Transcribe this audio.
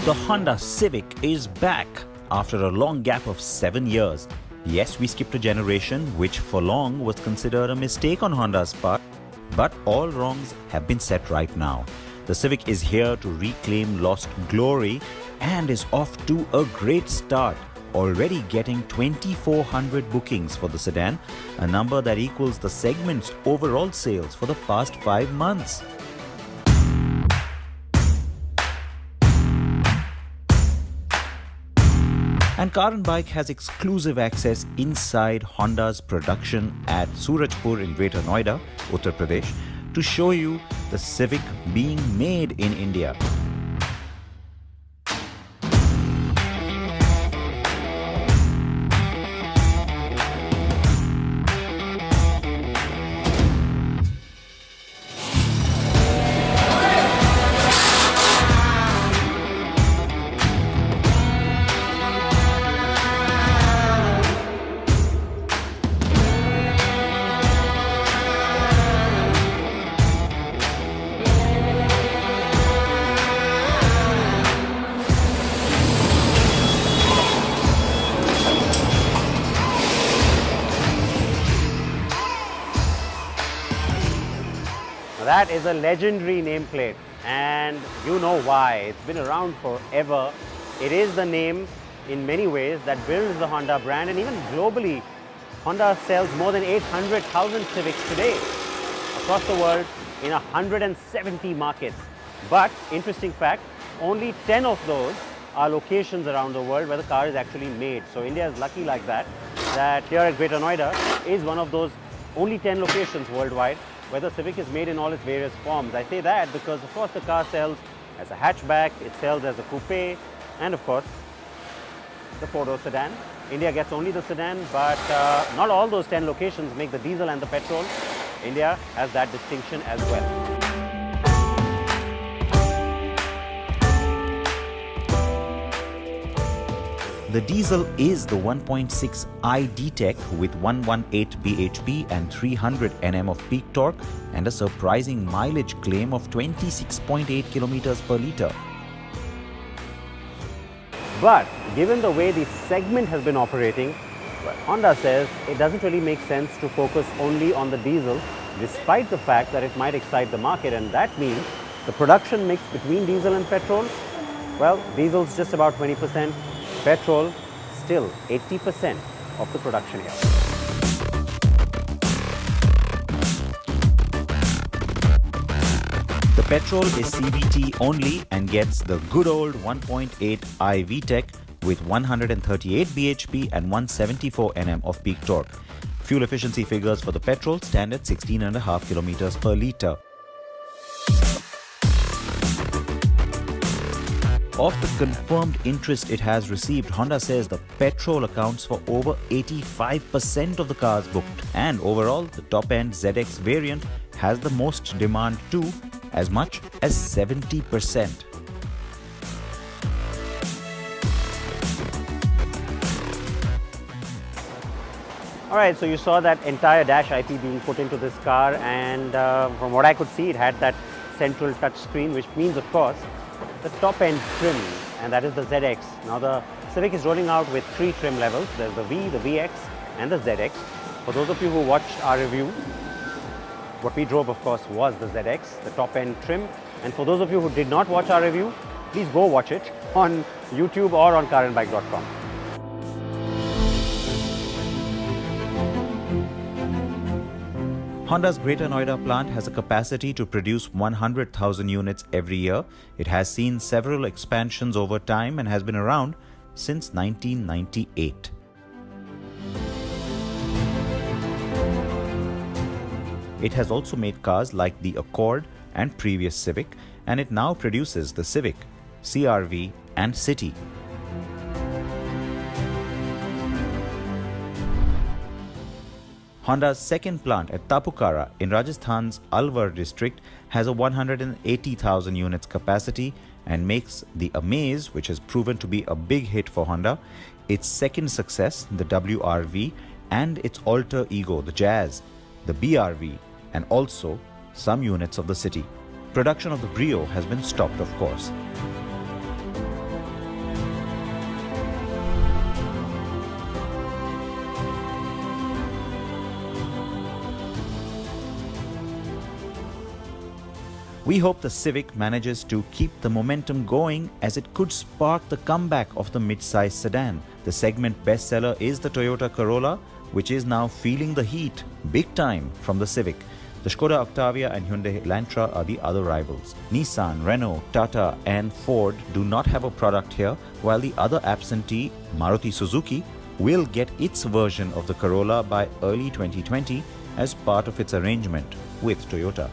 The Honda Civic is back after a long gap of 7 years. Yes, we skipped a generation, which for long was considered a mistake on Honda's part, but all wrongs have been set right now. The Civic is here to reclaim lost glory and is off to a great start, already getting 2,400 bookings for the sedan, a number that equals the segment's overall sales for the past 5 months. And Car and Bike has exclusive access inside Honda's production at Surajpur in Greater Noida, Uttar Pradesh, to show you the Civic being made in India. That is a legendary nameplate, and you know why. It's been around forever. It is the name in many ways that builds the Honda brand, and even globally, Honda sells more than 800,000 Civics today across the world in 170 markets. But interesting fact, only 10 of those are locations around the world where the car is actually made. So India is lucky like that here at Greater Noida is one of those only 10 locations worldwide where the Civic is made in all its various forms. I say that because, of course, the car sells as a hatchback, it sells as a coupe, and of course, the four-door sedan. India gets only the sedan, but not all those 10 locations make the diesel and the petrol. India has that distinction as well. The diesel is the 1.6i D-Tech with 118 bhp and 300 Nm of peak torque and a surprising mileage claim of 26.8 kilometers per litre. But given the way the segment has been operating, Honda says it doesn't really make sense to focus only on the diesel, despite the fact that it might excite the market, and that means the production mix between diesel and petrol, well, diesel's just about 20%. Petrol, still 80% of the production here. The petrol is CVT only and gets the good old 1.8i VTEC with 138 bhp and 174 Nm of peak torque. Fuel efficiency figures for the petrol stand at 16.5 kilometers per litre. Of the confirmed interest it has received, Honda says the petrol accounts for over 85% of the cars booked. And overall, the top-end ZX variant has the most demand too, as much as 70%. Alright, so you saw that entire dash IP being put into this car, and from what I could see, it had that central touch screen, which means, of course, the top end trim, and that is the ZX. Now the Civic is rolling out with 3 trim levels. There's the V, the VX and the ZX. For those of you who watched our review, what we drove, of course, was the ZX, the top end trim. And for those of you who did not watch our review, please go watch it on YouTube or on carandbike.com. Honda's Greater Noida plant has a capacity to produce 100,000 units every year. It has seen several expansions over time and has been around since 1998. It has also made cars like the Accord and previous Civic, and it now produces the Civic, CR-V and City. Honda's second plant at Tapukara in Rajasthan's Alwar district has a 180,000 units capacity and makes the Amaze, which has proven to be a big hit for Honda, its second success, the WR-V, and its alter ego, the Jazz, the BR-V, and also some units of the City. Production of the Brio has been stopped, of course. We hope the Civic manages to keep the momentum going as it could spark the comeback of the mid-size sedan. The segment bestseller is the Toyota Corolla, which is now feeling the heat big time from the Civic. The Skoda Octavia and Hyundai Elantra are the other rivals. Nissan, Renault, Tata and Ford do not have a product here, while the other absentee, Maruti Suzuki, will get its version of the Corolla by early 2020 as part of its arrangement with Toyota.